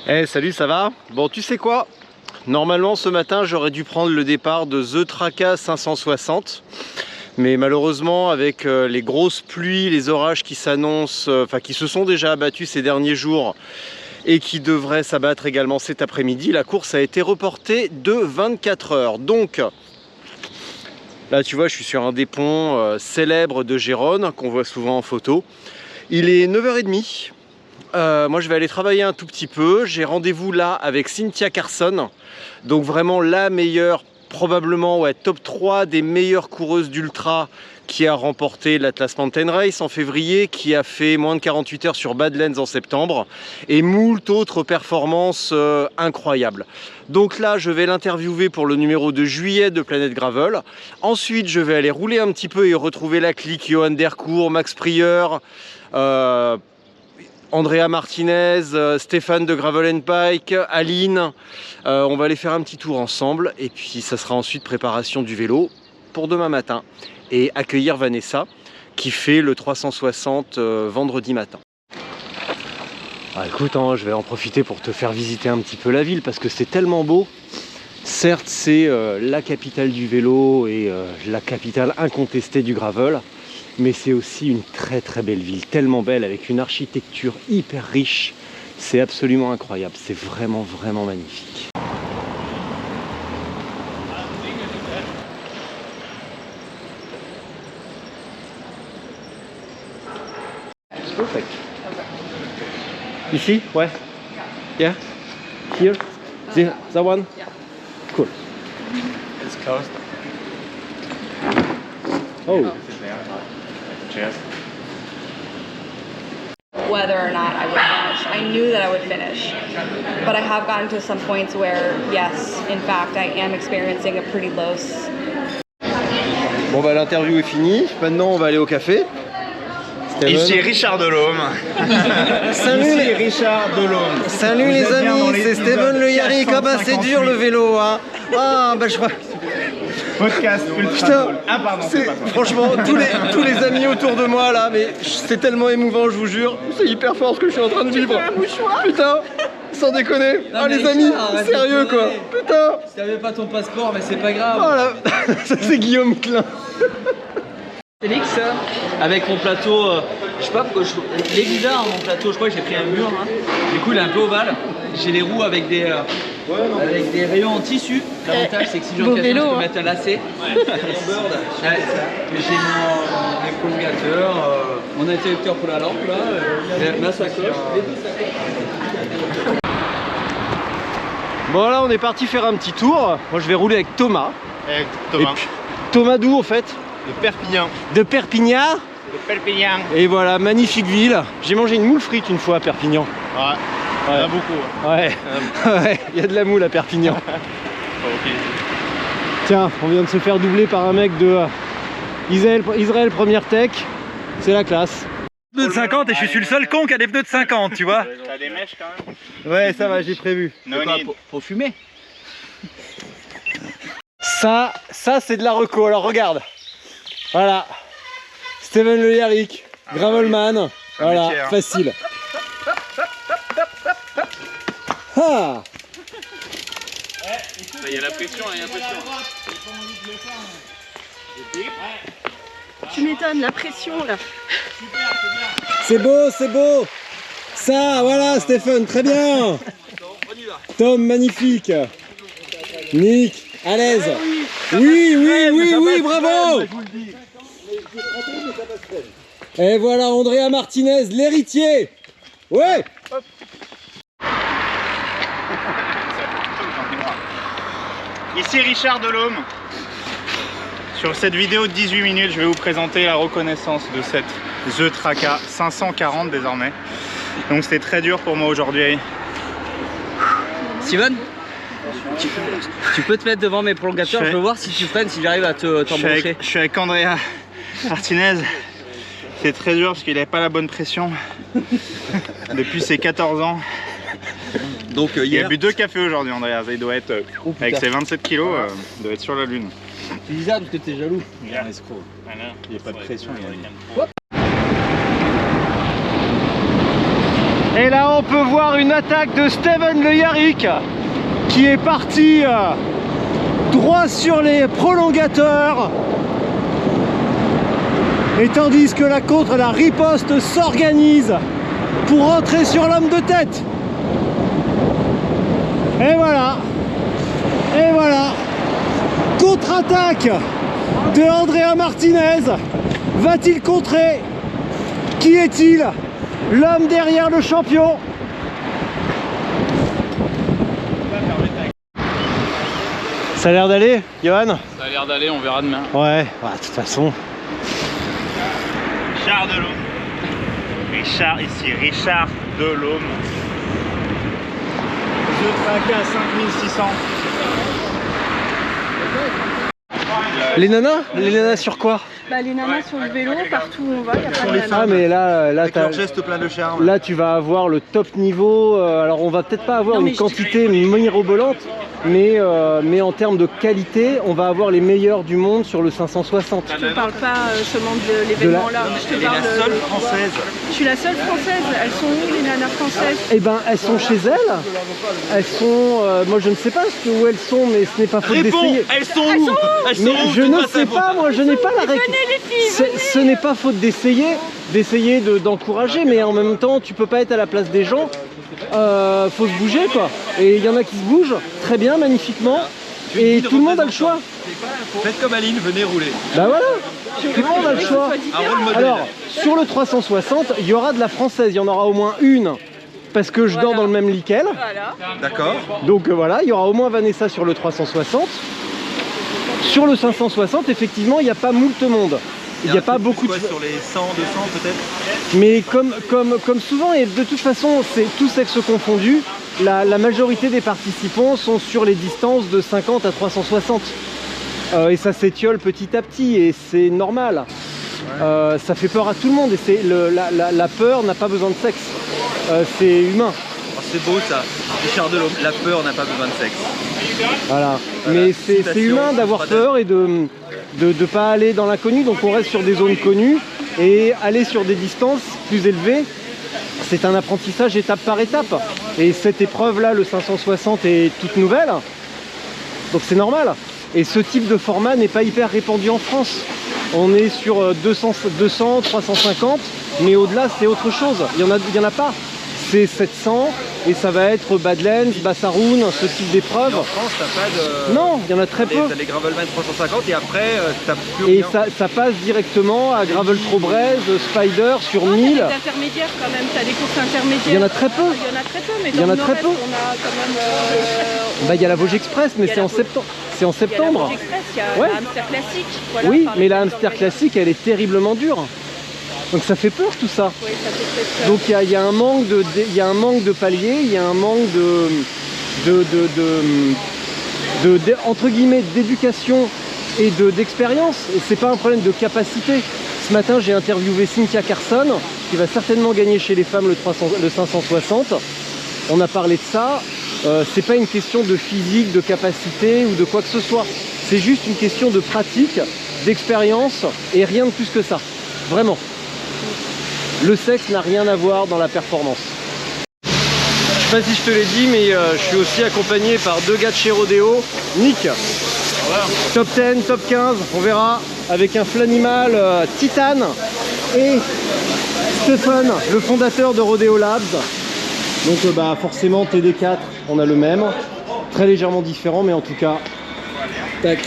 Eh salut, ça va? Bon, tu sais quoi? Normalement ce matin j'aurais dû prendre le départ de The Traka 560, mais malheureusement avec les grosses pluies, les orages qui s'annoncent, qui se sont déjà abattus ces derniers jours et qui devraient s'abattre également cet après-midi, la course a été reportée de 24 heures. Donc là tu vois, je suis sur un des ponts célèbres de Gérone qu'on voit souvent en photo. Il est 9h30. Moi je vais aller travailler un tout petit peu. J'ai rendez-vous là avec Cynthia Carson, donc vraiment la meilleure, probablement top 3 des meilleures coureuses d'ultra, qui a remporté l'Atlas Mountain Race en février, qui a fait moins de 48 heures sur Badlands en septembre, et moult autres performances incroyables. Donc là je vais l'interviewer pour le numéro de juillet de Planète Gravel. Ensuite je vais aller rouler un petit peu et retrouver la clique Johan Dercourt, Max Prieur, Andrea Martinez, Stéphane de Gravel & Pike, Aline. On va aller faire un petit tour ensemble et puis ça sera ensuite préparation du vélo pour demain matin et accueillir Vanessa qui fait le 360 vendredi matin. Ah, écoute, hein, je vais en profiter pour te faire visiter un petit peu la ville parce que c'est tellement beau. Certes, c'est la capitale du vélo et la capitale incontestée du gravel, mais c'est aussi une très très belle ville, tellement belle, avec une architecture hyper riche. C'est absolument incroyable, c'est vraiment vraiment magnifique. Perfect. Ici? Ouais. Yeah. Here? That one? Yeah. Cool. It's closed. Oh. Cheers. Whether or not I would finish. I knew that I would finish, but I have gotten to some points where, yes, in fact, I am experiencing a pretty low. Bon bah l'interview est finie, maintenant on va aller au café. Ici Richard Delhomme. Salut Richard Delhomme. Salut les amis, c'est Steven Le Yarrick. Ah bah c'est dur le vélo hein. Ah bah je crois. Podcast Putain, ah pardon, c'est pas toi. Franchement, tous les amis autour de moi là, mais c'est tellement émouvant, je vous jure. C'est hyper fort ce que je suis en train de vivre. Putain, sans déconner. Non, Ah mais les amis, Richard, sérieux quoi. Putain. Si t'avais pas ton passeport, mais c'est pas grave. Voilà, ça c'est Guillaume Klein. Félix, avec mon plateau, je sais pas pourquoi, il est bizarre mon plateau, je crois que j'ai pris un mur, hein. Du coup il est un peu ovale. J'ai les roues avec des rayons en tissu. L'avantage c'est que si je beau casse, vélo, je peux hein. mettre un lacet. J'ai mes prolongateurs, mon interrupteur pour la lampe là, ma sacoche. Bon là on est parti faire un petit tour. Moi je vais rouler avec Thomas. Avec Et Thomas. puis, Thomas d'où au fait? De Perpignan. De Perpignan. De Perpignan. Et voilà, magnifique ville. J'ai mangé une moule frite une fois à Perpignan. Ouais. Il y en a beaucoup. Ouais, ouais, il y a de la moule à Perpignan. Ok. Tiens, on vient de se faire doubler par un mec de Israël Première Tech. C'est la classe. Pneus de 50 et je suis le seul con qui a des pneus de 50, tu vois. T'as des mèches quand même? Ouais, ça va, j'ai prévu. No Quoi, need. pour fumer? Ça c'est de la reco. Alors regarde. Voilà. Steven Le Yarrick, Gravelman. Voilà, métier, hein. facile. Ah. Il y a la pression, il y a la pression. Tu m'étonnes, la pression là. C'est beau, c'est beau. Ça, voilà, Stéphane, très bien. Tom, magnifique. Nick, à l'aise. Oui, bravo. Et voilà, Andrea Martinez, l'héritier. Ouais. Ici Richard Delhomme. Sur cette vidéo de 18 minutes, je vais vous présenter la reconnaissance de cette The Traka 540 désormais. Donc c'était très dur pour moi aujourd'hui. Steven, tu peux te mettre devant mes prolongateurs, je veux voir si tu freines, si j'arrive à t'embrancher. Je suis avec Andrea Martinez. C'est très dur parce qu'il n'avait pas la bonne pression depuis ses 14 ans. Donc Il a bu 2 cafés aujourd'hui, Andrea. Il doit être, Oh, putain. avec ses 27 kilos, il doit être sur la lune. C'est bizarre parce que t'es jaloux. Il n'y a pas de pression. Et là on peut voir une attaque de Steven Le Yarrick qui est parti droit sur les prolongateurs. Et tandis que la riposte s'organise pour rentrer sur l'homme de tête. Et voilà. Et voilà. Contre-attaque de Andrea Martinez. Va-t-il contrer? Qui est-il? L'homme derrière le champion. Ça a l'air d'aller, Johan? Ça a l'air d'aller, on verra demain. Ouais, bah, de toute façon. Richard Delhomme. Richard ici, Richard Delhomme. The Tracas 5600. Les nanas sur quoi? Bah, les nanas sur le vélo, partout où on va, il y a pas de nanas. Ah mais là Avec leur geste plein de charme. là tu vas avoir le top niveau. Alors on va peut-être pas avoir Non, mais une quantité mirobolante, mais en termes de qualité, on va avoir les meilleurs du monde sur le 560. Je te parle pas seulement de l'événement là. Je te parle La seule française. Je suis la seule française. Elles sont où les nanas françaises? Eh ben elles sont chez elles. Elles sont. Moi je ne sais pas où elles sont, mais ce n'est pas faute d'essayer. Elles sont où? Elles sont Mais où? je ne sais pas, moi je n'ai pas la réponse. Les filles, Ce n'est pas faute d'essayer d'encourager, mais en même temps tu peux pas être à la place des gens. Faut se bouger quoi. Et il y en a qui se bougent très bien, magnifiquement. Et tout le monde a le choix. Faites comme Aline, venez rouler. Bah voilà, tout le monde a le choix. Un rôle modèle. Alors, sur le 360, il y aura de la française, il y en aura au moins une. Parce que je dors dans le même lit qu'elle. Voilà. D'accord. Donc voilà, il y aura au moins Vanessa sur le 360. Sur le 560, effectivement, il n'y a pas moult monde. Il n'y a pas beaucoup de... Sur les 100, 200 peut-être. Mais comme souvent, et de toute façon, c'est tous sexes confondus, la majorité des participants sont sur les distances de 50 à 360. Et ça s'étiole petit à petit, et c'est normal. Ça fait peur à tout le monde, et la peur n'a pas besoin de sexe. C'est humain. Oh, c'est beau ça. Richard Delhomme, la peur n'a pas besoin de sexe. Voilà. Mais c'est humain d'avoir peur et de pas aller dans l'inconnu, donc on reste sur des zones connues et aller sur des distances plus élevées, c'est un apprentissage étape par étape. Et cette épreuve là, le 560, est toute nouvelle, donc c'est normal. Et ce type de format n'est pas hyper répandu en France. On est sur 200, 350, mais au-delà c'est autre chose, il y en a pas. C'est 700 et ça va être Badlands, Bassaroun, ce type d'épreuve. En France, t'as pas de... Non, il y en a très peu. T'as les Gravelman 350 et après, t'as plus Et rien. ça passe directement à Gravel Trobrez, Spider sur Non, 1000. t'as des intermédiaires quand même, t'as des courses intermédiaires. Il y en a très peu. Il y en a très peu, mais Il y en dans a le très Nord-Est, peu. on a quand même... Bah il y a la Vosges Express, mais il y a c'est la en Vosges- septembre. C'est en il y a la septembre. Vosges Express, il y a Ouais. la hamster classique. Voilà, Oui, par mais la exemple, hamster dans le classique, elle est terriblement dure. Donc ça fait peur tout ça. Oui, ça fait très peur. Donc il y a un manque de paliers, il y a un manque entre guillemets d'éducation et d'expérience. Et c'est pas un problème de capacité. Ce matin j'ai interviewé Cynthia Carson qui va certainement gagner chez les femmes le 560. On a parlé de ça. C'est pas une question de physique, de capacité ou de quoi que ce soit. C'est juste une question de pratique, d'expérience et rien de plus que ça. Vraiment. Le sexe n'a rien à voir dans la performance. Je sais pas si je te l'ai dit, mais je suis aussi accompagné par deux gars de chez Rodeo. Nick, top 10, top 15, on verra, avec un Flanimal Titane, et Stéphane, le fondateur de Rodeo Labs. Donc bah forcément TD4, on a le même, très légèrement différent, mais en tout cas, tac.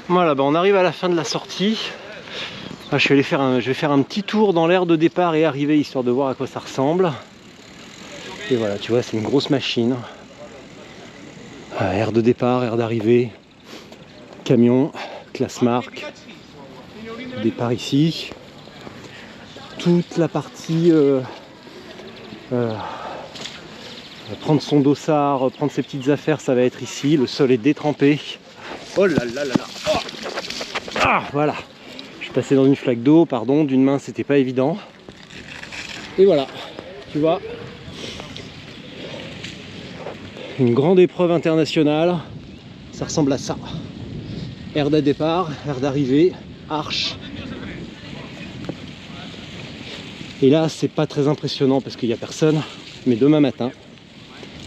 Voilà, bah on arrive à la fin de la sortie. Je vais faire un petit tour dans l'aire de départ et arrivée, histoire de voir à quoi ça ressemble. Et voilà, tu vois, c'est une grosse machine. Aire de départ, aire d'arrivée, camion, classe marque, départ ici. Toute la partie prendre son dossard, prendre ses petites affaires, ça va être ici. Le sol est détrempé. Oh là là là là. Oh. Ah, voilà. Je suis passé dans une flaque d'eau, pardon, d'une main c'était pas évident. Et voilà, tu vois. Une grande épreuve internationale, ça ressemble à ça. Aire de départ, aire d'arrivée, arche. Et là, c'est pas très impressionnant parce qu'il n'y a personne. Mais demain matin,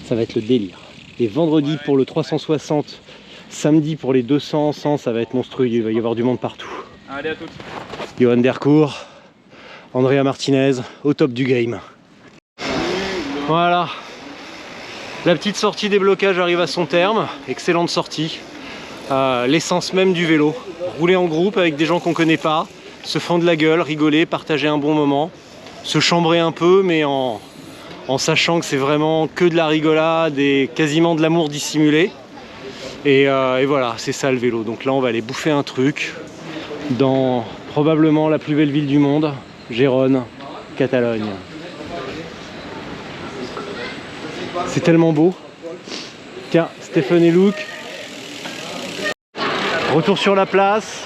ça va être le délire. Et vendredi pour le 360, samedi pour les 200, 100, ça va être monstrueux. Il va y avoir du monde partout. Allez, à toutes. Johan Dercourt, Andrea Martinez, au top du game. Voilà. La petite sortie des blocages arrive à son terme. Excellente sortie. L'essence même du vélo. Rouler en groupe avec des gens qu'on connaît pas, se fendre la gueule, rigoler, partager un bon moment, se chambrer un peu, mais en sachant que c'est vraiment que de la rigolade et quasiment de l'amour dissimulé. Et voilà, c'est ça le vélo. Donc là, on va aller bouffer un truc dans probablement la plus belle ville du monde, Gérone, Catalogne. C'est tellement beau. Tiens, Stephen et Luke. Retour sur la place.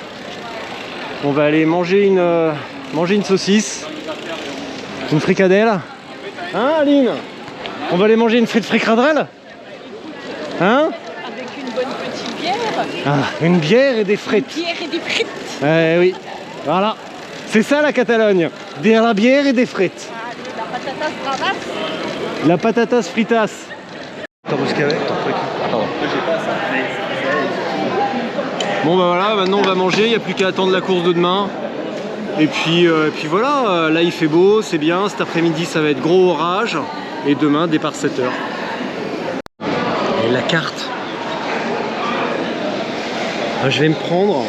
On va aller manger une saucisse. Une fricadelle. Hein, Aline? On va aller manger une fricadelle? Hein? Avec une bonne petite bière. Ah, une bière et des frites. Bière et des frites. Oui, voilà. C'est ça la Catalogne. De la bière et des frites. La patatas bravas. La patatas fritas. Bon bah voilà, maintenant on va manger, il n'y a plus qu'à attendre la course de demain. Et puis voilà, là il fait beau, c'est bien. Cet après-midi ça va être gros orage. Et demain départ 7h. Et la carte. Je vais me prendre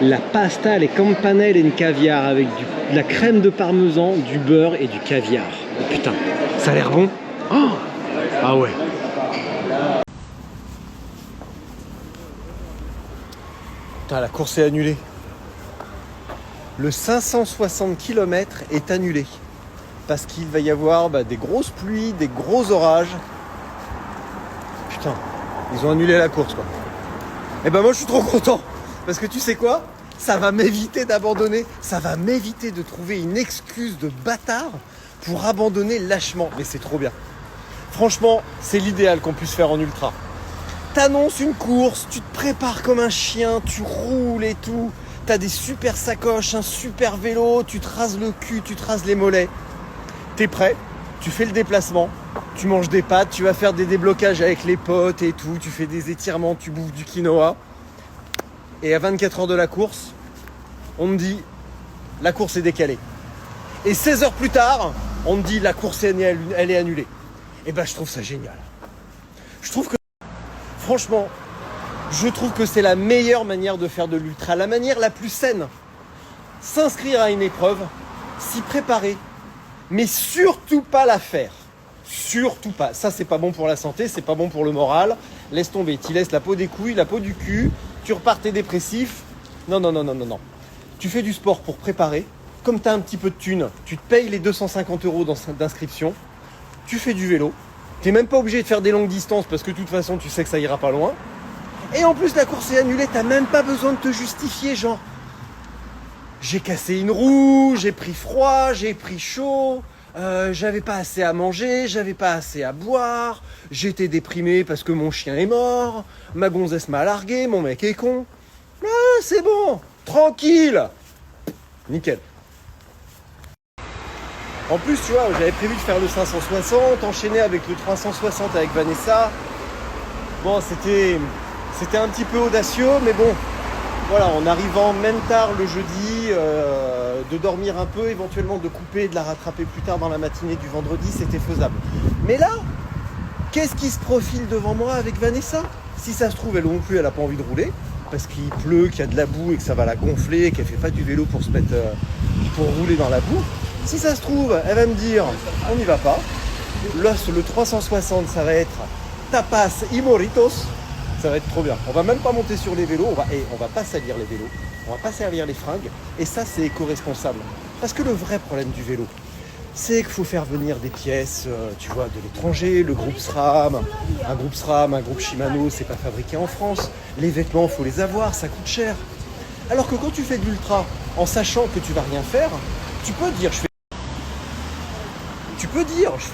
la pasta alle campanelle et caviar avec de la crème de parmesan, du beurre et du caviar. Oh, putain, ça a l'air bon. Oh, ah ouais. Putain, la course est annulée. Le 560 km est annulé. Parce qu'il va y avoir des grosses pluies, des gros orages. Putain, ils ont annulé la course quoi. Et ben moi je suis trop content. Parce que tu sais quoi? Ça va m'éviter d'abandonner. Ça va m'éviter de trouver une excuse de bâtard pour abandonner lâchement. Mais c'est trop bien. Franchement, c'est l'idéal qu'on puisse faire en ultra. T'annonces une course, tu te prépares comme un chien, tu roules et tout. T'as des super sacoches, un super vélo, tu te rases le cul, tu te rases les mollets. T'es prêt, tu fais le déplacement, tu manges des pâtes, tu vas faire des déblocages avec les potes et tout, tu fais des étirements, tu bouffes du quinoa. Et à 24 heures de la course, on me dit la course est décalée. Et 16 heures plus tard, on me dit la course elle est annulée. Et ben je trouve ça génial. Je trouve que, franchement, je trouve que c'est la meilleure manière de faire de l'ultra, la manière la plus saine. S'inscrire à une épreuve, s'y préparer, mais surtout pas la faire. Surtout pas. Ça, c'est pas bon pour la santé, c'est pas bon pour le moral. Laisse tomber. Tu laisses la peau des couilles, la peau du cul, tu repars t'es dépressif. Non. Tu fais du sport pour préparer. Comme tu as un petit peu de thunes, tu te payes les 250 € d'inscription. Tu fais du vélo. Tu n'es même pas obligé de faire des longues distances parce que de toute façon, tu sais que ça ira pas loin. Et en plus, la course est annulée. Tu n'as même pas besoin de te justifier, genre. J'ai cassé une roue, j'ai pris froid, j'ai pris chaud, j'avais pas assez à manger, j'avais pas assez à boire, j'étais déprimé parce que mon chien est mort, ma gonzesse m'a largué, mon mec est con. Ah, c'est bon, tranquille. Nickel. En plus, tu vois, j'avais prévu de faire le 560, enchaîner avec le 360 avec Vanessa. Bon, c'était un petit peu audacieux, mais bon. Voilà, en arrivant même tard le jeudi, de dormir un peu, éventuellement de couper et de la rattraper plus tard dans la matinée du vendredi, c'était faisable. Mais là, qu'est-ce qui se profile devant moi avec Vanessa? Si ça se trouve, elle non plus, elle n'a pas envie de rouler, parce qu'il pleut, qu'il y a de la boue et que ça va la gonfler, qu'elle fait pas du vélo pour se mettre pour rouler dans la boue. Si ça se trouve, elle va me dire, on n'y va pas. Là, le 360, ça va être tapas y morritos. Ça va être trop bien. On va même pas monter sur les vélos, on va pas salir les vélos, on va pas salir les fringues. Et ça, c'est éco-responsable. Parce que le vrai problème du vélo, c'est qu'il faut faire venir des pièces, tu vois, de l'étranger. Le groupe SRAM, un groupe Shimano, c'est pas fabriqué en France. Les vêtements, faut les avoir, ça coûte cher. Alors que quand tu fais de l'ultra, en sachant que tu vas rien faire, tu peux dire, je fais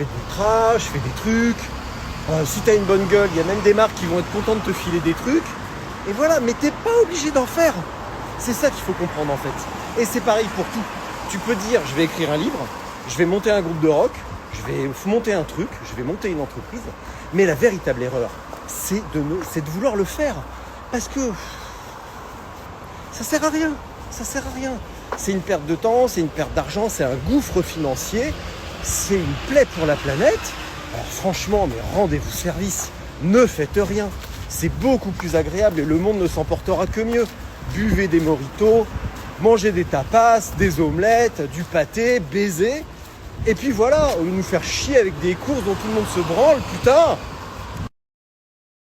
de l'ultra, je fais des trucs. Si t'as une bonne gueule, il y a même des marques qui vont être contentes de te filer des trucs. Et voilà, mais t'es pas obligé d'en faire. C'est ça qu'il faut comprendre en fait. Et c'est pareil pour tout. Tu peux dire, je vais écrire un livre, je vais monter un groupe de rock, je vais monter un truc, je vais monter une entreprise, mais la véritable erreur, c'est de vouloir le faire. Parce que ça sert à rien, ça sert à rien. C'est une perte de temps, c'est une perte d'argent, c'est un gouffre financier, c'est une plaie pour la planète. Alors franchement, mais rendez-vous service, ne faites rien. C'est beaucoup plus agréable et le monde ne s'en portera que mieux. Buvez des mojitos, mangez des tapas, des omelettes, du pâté, baisez. Et puis voilà, au lieu de nous faire chier avec des courses dont tout le monde se branle, putain,